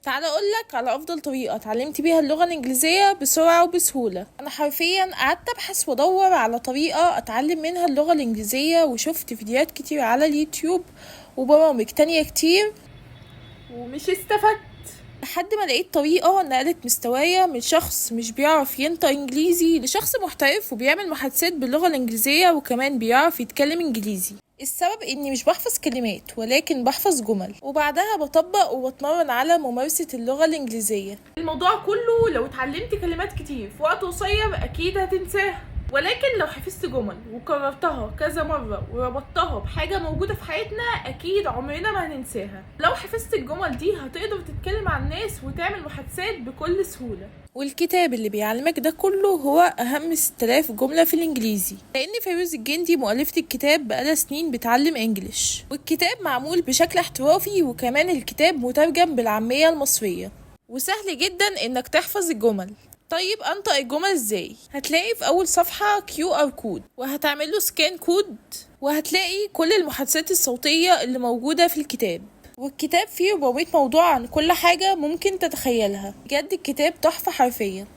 تعالى اقولك على افضل طريقة اتعلمت بيها اللغة الانجليزية بسرعة وبسهولة. انا حرفيا قعدت ابحث وادور على طريقة اتعلم منها اللغة الانجليزية، وشفت فيديوهات كتير على اليوتيوب وبرامج تانية كتير، ومش استفدت لحد ما لقيت طريقة نقلت مستوايا من شخص مش بيعرف ينطق انجليزي لشخص محترف وبيعمل محادثات باللغة الانجليزية وكمان بيعرف يتكلم انجليزي. السبب اني مش بحفظ كلمات ولكن بحفظ جمل، وبعدها بطبق وبتمرن على ممارسة اللغة الانجليزية. الموضوع كله لو اتعلمت كلمات كتير في وقت قصير اكيد هتنساها، ولكن لو حفظت جمل وكررتها كذا مرة وربطتها بحاجة موجودة في حياتنا اكيد عمرنا ما هننساها. لو حفظت الجمل دي هتقدر تتكلم مع الناس وتعمل محادثات بكل سهولة. والكتاب اللي بيعلمك ده كله هو اهم 6000 جملة في الانجليزي، لان فيروز الجندي مؤلفة الكتاب بقالها سنين بتعلم انجليش، والكتاب معمول بشكل احترافي، وكمان الكتاب مترجم بالعامية المصرية، وسهل جدا انك تحفظ الجمل. طيب انطق الجمل ازاي؟ هتلاقي في اول صفحة QR كود، وهتعمله سكان كود، وهتلاقي كل المحادثات الصوتية اللي موجودة في الكتاب. والكتاب فيه 400 موضوع عن كل حاجة ممكن تتخيلها. بجد الكتاب تحفة حرفيا.